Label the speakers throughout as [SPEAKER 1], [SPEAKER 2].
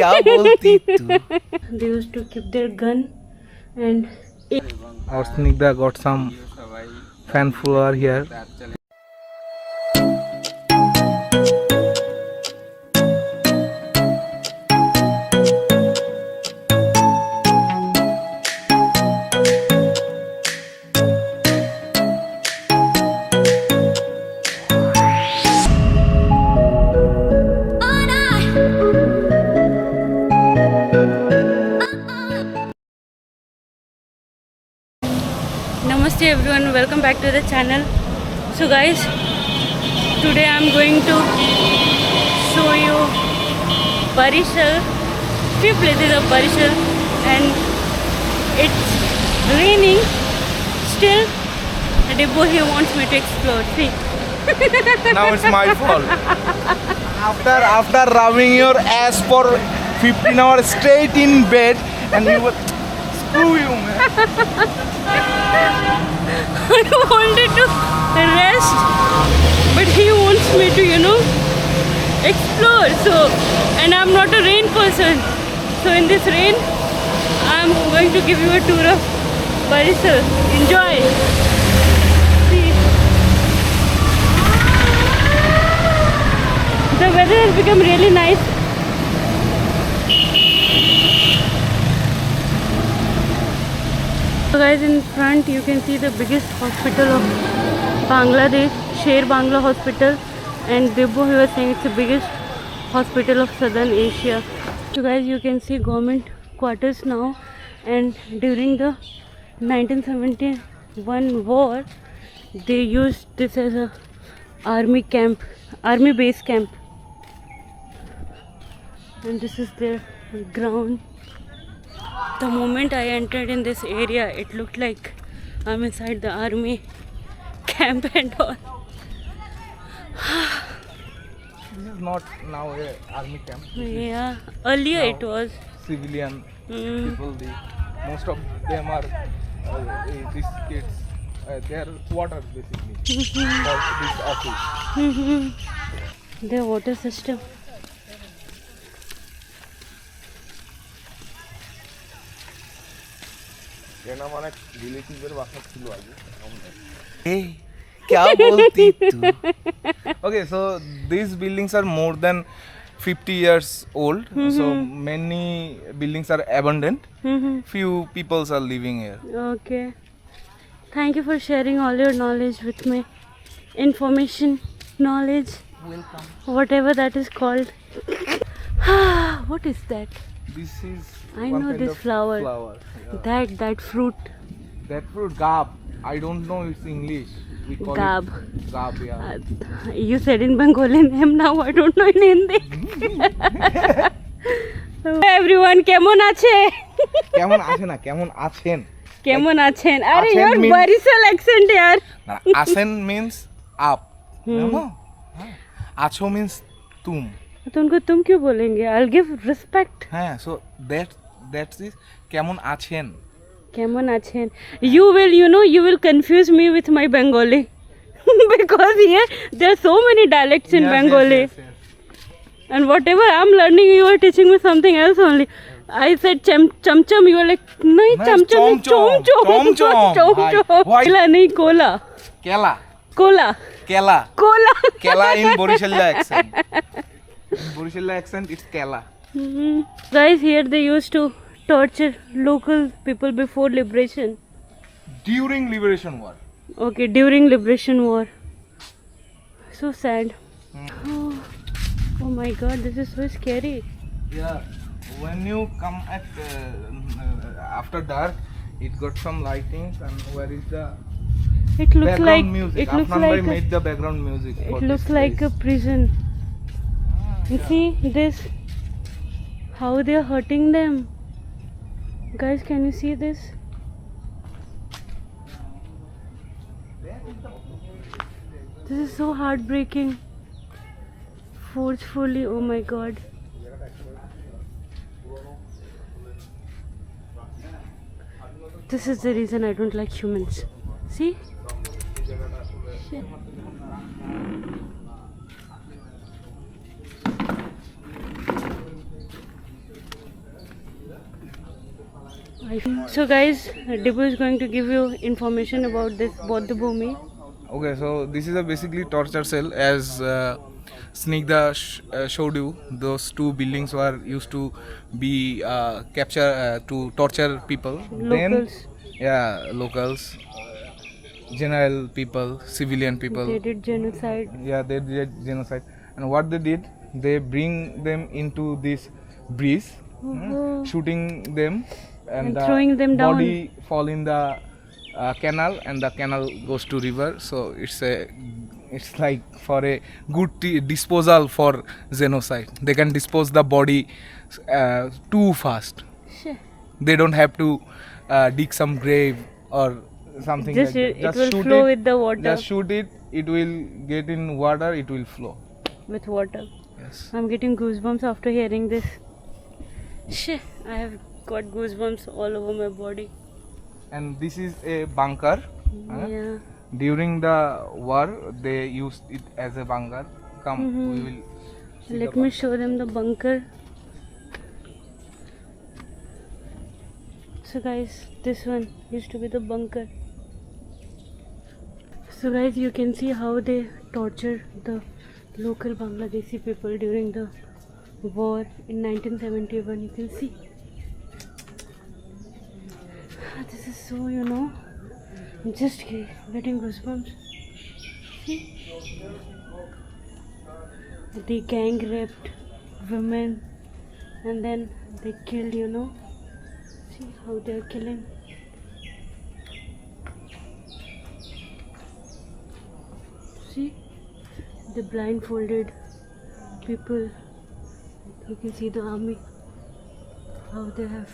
[SPEAKER 1] क्या बोलती तू?
[SPEAKER 2] They used to keep their gun and
[SPEAKER 1] Our Snigdha got some fan follower here.
[SPEAKER 2] Namaste everyone, welcome back to the channel. So guys, today I'm going to show you Parishar, few places of Parishar, and it's raining. Still, Dibbo here wants me to explore. See?
[SPEAKER 1] Now it's my fault. After rubbing your ass for 15 hours straight in bed, and you were screw you, man.
[SPEAKER 2] I wanted to rest, but he wants me to, explore. So, and I'm not a rain person. So in this rain, I'm going to give you a tour of Parishar. Enjoy. See, the weather has become really nice. So guys, in front you can see the biggest hospital of Bangladesh, Sher Bangla Hospital, and Dibbo he was saying it's the biggest hospital of Southern Asia. So guys, you can see government quarters now, and during the 1971 war they used this as a army base camp, and this is their ground. The moment I entered in this area, it looked like I'm inside the army camp and all.
[SPEAKER 1] This is not now a army camp.
[SPEAKER 2] Yeah, earlier it was.
[SPEAKER 1] Civilian people. Most of them are these kids. They are quarters basically for this office.
[SPEAKER 2] Their water system.
[SPEAKER 1] Hey, क्या बोलती तू? Okay, so these buildings are more than 50 years old. So many buildings are abandoned. Few peoples are living here.
[SPEAKER 2] Okay. Thank you for sharing all your knowledge with me. Information, knowledge.
[SPEAKER 1] Welcome.
[SPEAKER 2] Whatever that is called. What is that?
[SPEAKER 1] This is
[SPEAKER 2] I
[SPEAKER 1] one
[SPEAKER 2] know
[SPEAKER 1] kind
[SPEAKER 2] this
[SPEAKER 1] of
[SPEAKER 2] flower.
[SPEAKER 1] Yeah.
[SPEAKER 2] That fruit.
[SPEAKER 1] That fruit, gab. I don't know its English. We call
[SPEAKER 2] Gab.
[SPEAKER 1] it gab, yeah.
[SPEAKER 2] You said in Bengali name, now I don't know in Hindi. Everyone, কেমন আছে?
[SPEAKER 1] কেমন আছে না কেমন আছেন?
[SPEAKER 2] কেমন আছেন? আরে
[SPEAKER 1] আছেন
[SPEAKER 2] your
[SPEAKER 1] means-
[SPEAKER 2] Barisal accent yaar.
[SPEAKER 1] আছেন means up. You know? আছো means तुम.
[SPEAKER 2] तो उनको तुम क्यों बोलेंगे? I'll give respect.
[SPEAKER 1] হ্যাঁ, so that's is কেমন আছেন?
[SPEAKER 2] কেমন আছেন? You will confuse me with my Bengali. Because here there are so many dialects in Bengali.
[SPEAKER 1] Yes.
[SPEAKER 2] And whatever I'm learning, you are teaching me something else only. I said chum chum, you were like, no, chum chum, chom chom.
[SPEAKER 1] Why?
[SPEAKER 2] Kola, nahi kola.
[SPEAKER 1] কেলা
[SPEAKER 2] Kola.
[SPEAKER 1] কেলা
[SPEAKER 2] Kola.
[SPEAKER 1] কেলা in Borishalla accent. In Borishalla accent it's কেলা.
[SPEAKER 2] Guys, here they used to torture local people before liberation.
[SPEAKER 1] During liberation war.
[SPEAKER 2] Okay, during liberation war. So sad. Oh my god, this is so scary.
[SPEAKER 1] Yeah, when you come at after dark, it got some lightings, and where is the
[SPEAKER 2] It looks
[SPEAKER 1] background
[SPEAKER 2] like
[SPEAKER 1] music?
[SPEAKER 2] it looks
[SPEAKER 1] Afnan bhai
[SPEAKER 2] like
[SPEAKER 1] made the background music. for
[SPEAKER 2] it looks
[SPEAKER 1] this
[SPEAKER 2] like a
[SPEAKER 1] place.
[SPEAKER 2] prison. And see this, how they are hurting them. Guys, can you see this? This is so heartbreaking. Forcefully, oh my god. This is the reason I don't like humans. See? Shit. So guys, Dibu is going to give you information about this Bodh Bhumi.
[SPEAKER 1] Okay, so this is a basically torture cell. As Snigdha showed you, those two buildings were used to be to torture people. Then,
[SPEAKER 2] Locals,
[SPEAKER 1] yeah, locals, general people, civilian people.
[SPEAKER 2] they did genocide.
[SPEAKER 1] Yeah, they did genocide. And what they did, they bring them into this breeze, shooting them,
[SPEAKER 2] And
[SPEAKER 1] the
[SPEAKER 2] throwing them down.
[SPEAKER 1] body fall in the canal, and the canal goes to river. So it's like for a good disposal for genocide. They can dispose the body too fast.
[SPEAKER 2] Shit.
[SPEAKER 1] They don't have to dig some grave or something
[SPEAKER 2] Just
[SPEAKER 1] like that.
[SPEAKER 2] it will
[SPEAKER 1] shoot
[SPEAKER 2] flow with the water.
[SPEAKER 1] Just shoot it. It will get in water. It will flow.
[SPEAKER 2] With water.
[SPEAKER 1] Yes.
[SPEAKER 2] I'm getting goosebumps after hearing this. Shit, I have got goosebumps all over my body.
[SPEAKER 1] And this is a bunker.
[SPEAKER 2] Yeah.
[SPEAKER 1] During the war, they used it as a bunker. Come, we will. See
[SPEAKER 2] Let
[SPEAKER 1] the
[SPEAKER 2] me show them the bunker. So guys, this one used to be the bunker. So guys, you can see how they torture the local Bangladeshi people during the war in 1971. You can see. This is so, I'm just getting goosebumps. See? They gang raped women and then they killed, See how they are killing. See? They blindfolded people. You can see the army. How they have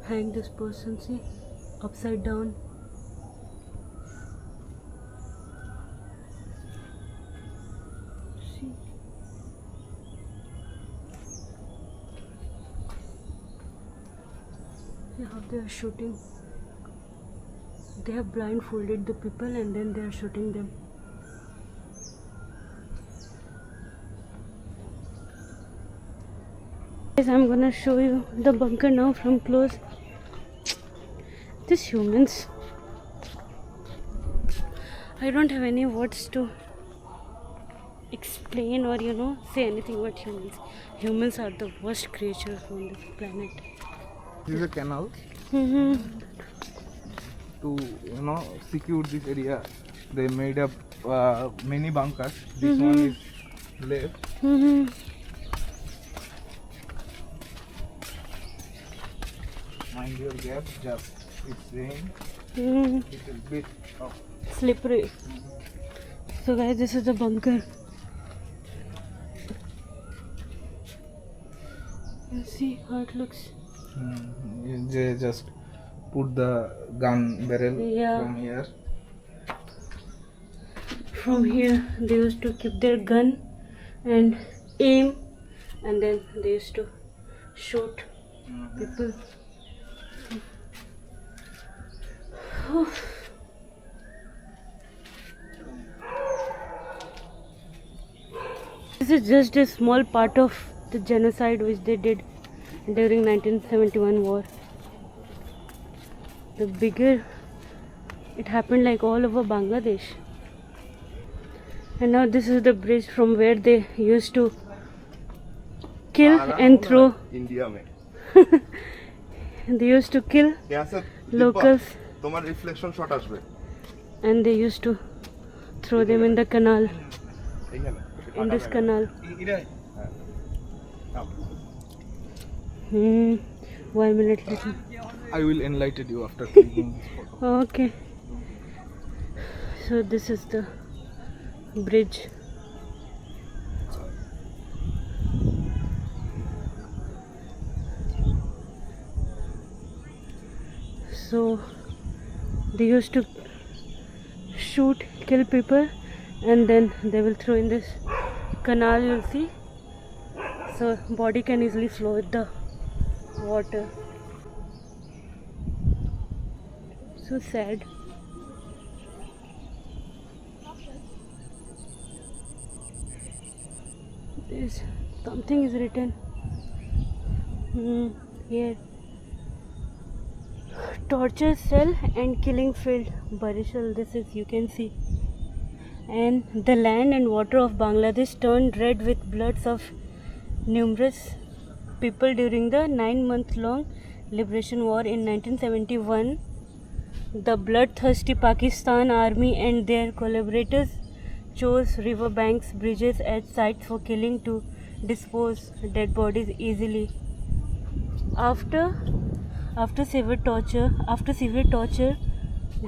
[SPEAKER 2] hanged this person, see? Upside down. See? See how they are shooting. They have blindfolded the people and then they are shooting them. Guys, I'm gonna show you the bunker now from close. These humans, I don't have any words to explain or say anything about humans. Humans are the worst creatures on this planet.
[SPEAKER 1] This is a canal.
[SPEAKER 2] Mm-hmm.
[SPEAKER 1] To secure this area, they made up many bunkers. This one is left.
[SPEAKER 2] Mm-hmm.
[SPEAKER 1] Mind your gap, just it's rain.
[SPEAKER 2] Mm-hmm.
[SPEAKER 1] Little bit of
[SPEAKER 2] Slippery. So guys, this is the bunker. You see how it looks.
[SPEAKER 1] They just put the gun barrel
[SPEAKER 2] Yeah.
[SPEAKER 1] from here.
[SPEAKER 2] From here, they used to keep their gun and aim, and then they used to shoot people. This is just a small part of the genocide which they did during 1971 war. The bigger, it happened like all over Bangladesh. And now this is the bridge from where they used to kill and throw.
[SPEAKER 3] India में
[SPEAKER 2] They used to kill
[SPEAKER 3] यहाँ से
[SPEAKER 2] locals
[SPEAKER 3] তোমার reflection shot আসবে
[SPEAKER 2] and they used to throw them in the canal,
[SPEAKER 3] এইখানে
[SPEAKER 2] in this canal.
[SPEAKER 3] হ্যাঁ
[SPEAKER 2] 1 minute later.
[SPEAKER 1] I will enlighten you after clicking this photo.
[SPEAKER 2] Okay. So this is the bridge. So they used to shoot, kill people, and then they will throw in this canal, you'll see. So body can easily flow with the water. So sad. There's something is written here. torture cell and killing field, Barishal. This is, you can see. And the land and water of Bangladesh turned red with bloods of numerous people during the 9-month-long liberation war in 1971. The bloodthirsty Pakistan army and their collaborators chose riverbanks, bridges as sites for killing to dispose dead bodies easily. After severe torture,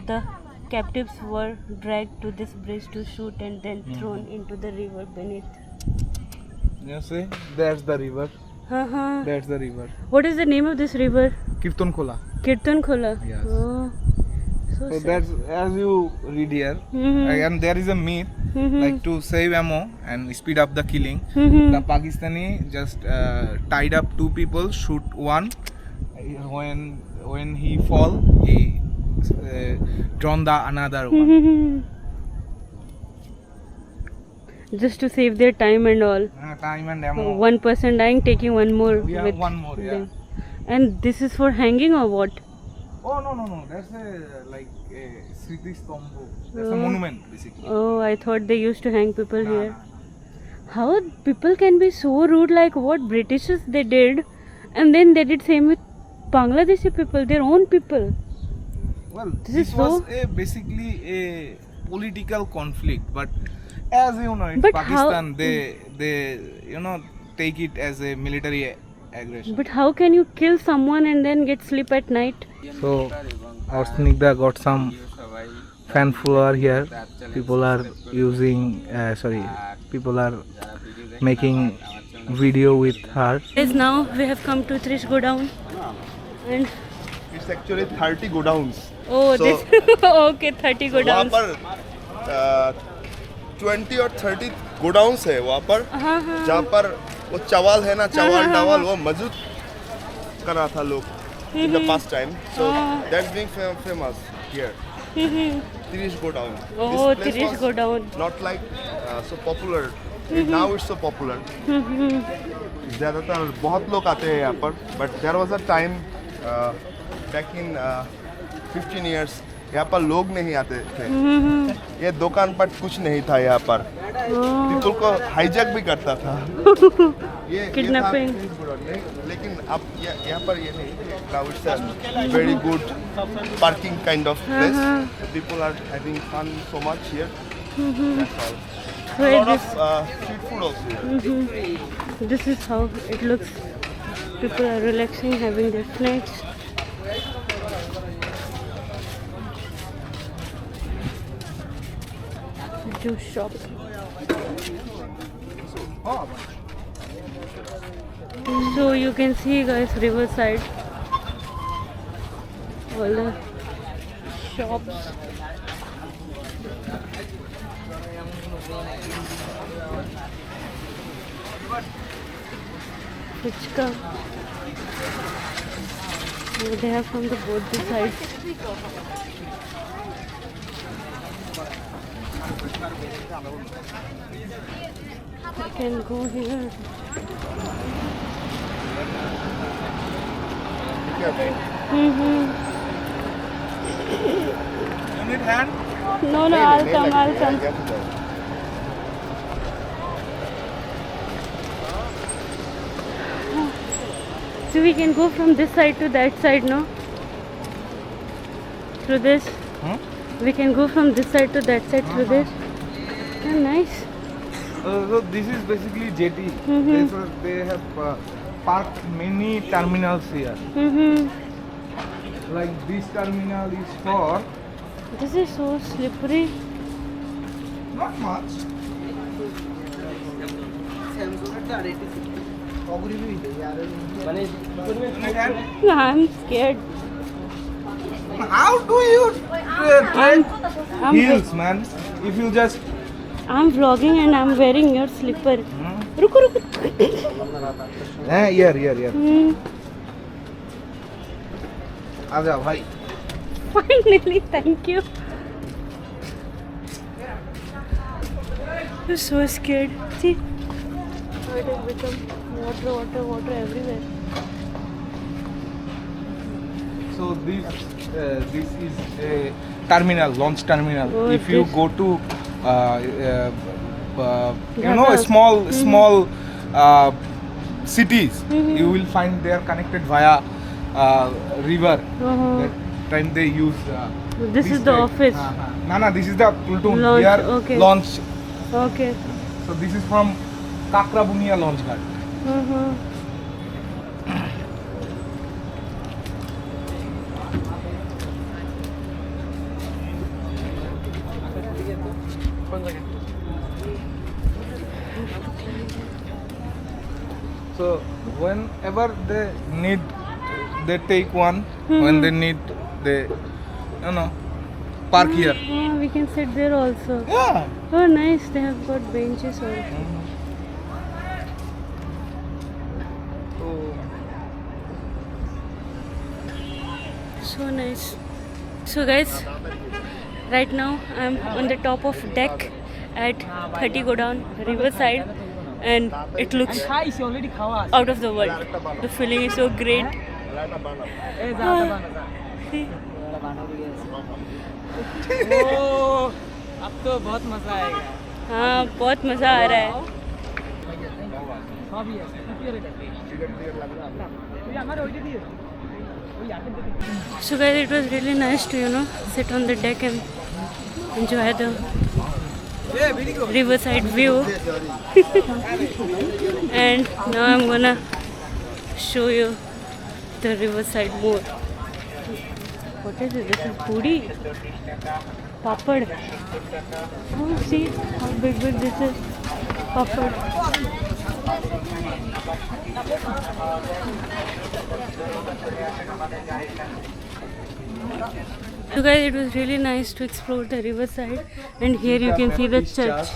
[SPEAKER 2] the captives were dragged to this bridge to shoot and then thrown into the river beneath.
[SPEAKER 1] You see, that's the river.
[SPEAKER 2] Uh-huh.
[SPEAKER 1] That's the river.
[SPEAKER 2] What is the name of this river?
[SPEAKER 1] Kirtan Khola.
[SPEAKER 2] Kirtan Khola.
[SPEAKER 1] Yes.
[SPEAKER 2] Oh,
[SPEAKER 1] So
[SPEAKER 2] sad.
[SPEAKER 1] that's as you read here,
[SPEAKER 2] Mhm.
[SPEAKER 1] and there is a myth like to save ammo and speed up the killing.
[SPEAKER 2] Mhm.
[SPEAKER 1] The Pakistani just tied up 2 people, shoot one. When he fall, he drawn the another one.
[SPEAKER 2] Just to save their time and all.
[SPEAKER 1] Time and ammo.
[SPEAKER 2] One person dying, taking one more.
[SPEAKER 1] Yeah,
[SPEAKER 2] with
[SPEAKER 1] one more. Yeah.
[SPEAKER 2] them. And this is for hanging or what?
[SPEAKER 1] Oh no. That's a like a Sriti Stambho. That's a
[SPEAKER 2] Oh.
[SPEAKER 1] monument basically.
[SPEAKER 2] Oh, I thought they used to hang people
[SPEAKER 1] Nah,
[SPEAKER 2] here.
[SPEAKER 1] nah.
[SPEAKER 2] How people can be so rude, like what Britishers they did, and then they did same with Bangladeshi people, their own people.
[SPEAKER 1] Well,
[SPEAKER 2] This
[SPEAKER 1] this
[SPEAKER 2] is
[SPEAKER 1] was
[SPEAKER 2] so-
[SPEAKER 1] basically a political conflict, but as you know, it's
[SPEAKER 2] But how-
[SPEAKER 1] Pakistan. They take it as a military aggression.
[SPEAKER 2] But how can you kill someone and then get sleep at night?
[SPEAKER 1] So our Snigdha got some fan follower here. People are using people are making video with her.
[SPEAKER 2] Guys, now we have come to Trish Godown, and
[SPEAKER 3] It's actually 30 godowns.
[SPEAKER 2] oh,
[SPEAKER 3] So-
[SPEAKER 2] this okay, 30
[SPEAKER 3] वहाँ
[SPEAKER 2] Godowns.
[SPEAKER 3] पर 20 और 30 godowns है वहाँ पर,
[SPEAKER 2] हाँ हाँ.
[SPEAKER 3] जहाँ पर वो चावल है ना, चावल
[SPEAKER 2] हाँ,
[SPEAKER 3] टावल वो मजूद कर रहा था लोग in the past time. So
[SPEAKER 2] हाँ.
[SPEAKER 3] that's being famous here. Tirish Godown.
[SPEAKER 2] Oh,
[SPEAKER 3] This place
[SPEAKER 2] Trish
[SPEAKER 3] was
[SPEAKER 2] Godown.
[SPEAKER 3] not like so popular. Now it's so popular. ज़्यादातर बहुत लोग आते हैं यहाँ पर, but there was a time back in 15 years यहाँ पर लोग नहीं आते थे. ये दुकान पर कुछ नहीं था यहाँ पर. पीपल को हाईजैक भी करता था. ये
[SPEAKER 2] Kidnapping.
[SPEAKER 3] ये था नहीं, लेकिन अब यहाँ पर ये नहीं. Now it's a very good parking kind of place. People are having fun so much here. That's all. A
[SPEAKER 2] Where
[SPEAKER 3] lot
[SPEAKER 2] this,
[SPEAKER 3] of street food also here.
[SPEAKER 2] this is how it looks. People are relaxing, having their snacks. Juice shop. So you can see, guys, riverside. All the shops. Puchka. They have from the both the sides. I can go here.
[SPEAKER 1] You need hand?
[SPEAKER 2] No, I'll come. So we can go from this side to that side, no? Through this. We can go from this side to that side through this. Oh, nice.
[SPEAKER 1] So this is basically jetty. They have parked many terminals here. Like this terminal is for
[SPEAKER 2] This is so slippery.
[SPEAKER 1] not much. You need hand?
[SPEAKER 2] I'm scared.
[SPEAKER 1] How do you tread
[SPEAKER 2] I'm
[SPEAKER 1] heels, man? If you just
[SPEAKER 2] vlogging and I'm wearing your slipper. Ruko.
[SPEAKER 1] here. आजा भाई.
[SPEAKER 2] Finally, thank you. I'm so scared. See, how it has become water everywhere.
[SPEAKER 1] So So this is a terminal, launch terminal.
[SPEAKER 2] Oh,
[SPEAKER 1] If you
[SPEAKER 2] this-
[SPEAKER 1] go to you know,
[SPEAKER 2] Dhaka.
[SPEAKER 1] small cities, you will find they are connected via river.
[SPEAKER 2] Uh-huh.
[SPEAKER 1] That time they use.
[SPEAKER 2] This is the
[SPEAKER 1] type.
[SPEAKER 2] office.
[SPEAKER 1] No, this is the platoon.
[SPEAKER 2] Launch,
[SPEAKER 1] Here
[SPEAKER 2] okay.
[SPEAKER 1] launch.
[SPEAKER 2] Okay.
[SPEAKER 1] So this is from Kakrabunia launch guard.
[SPEAKER 2] Uh-huh.
[SPEAKER 1] So whenever they need, they take one. When they need, they, you know, park here.
[SPEAKER 2] Oh, we can sit there also.
[SPEAKER 1] Yeah.
[SPEAKER 2] Oh, nice. They have got benches also. So nice. So guys, right now I'm on the top of deck at 30 Godown Riverside, and it looks out of the world. The feeling is so great. See?
[SPEAKER 4] अब तो बहुत मजा आएगा
[SPEAKER 2] हाँ, बहुत मज़ा आ रहा है. So guys, it was really nice to sit on the deck and enjoy the riverside view. And now I'm gonna show you the riverside more. What is it? This is puri, papad. Oh, see how big this is. Papad. So guys, it was really nice to explore the riverside, and here you can see the church.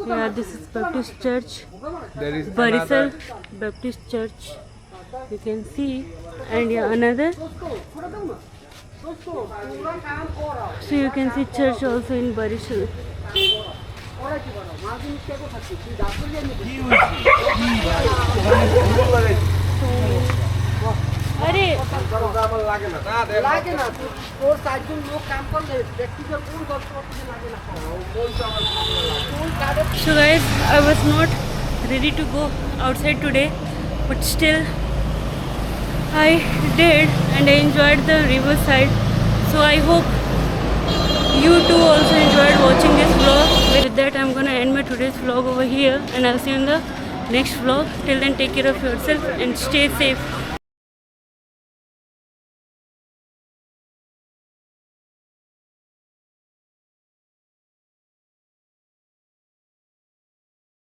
[SPEAKER 2] Yeah, this is Baptist Church,
[SPEAKER 1] There is
[SPEAKER 2] Barisal Baptist Church. You can see, and yeah, another. So you can see church also in Barisal. अरे So guys, I was not ready to go outside today, but still I did, and I enjoyed the riverside. So I hope you too also enjoyed watching this vlog. With that, I'm gonna end my today's vlog over here, and I'll see you in the next vlog. Till then, take care of yourself and stay safe.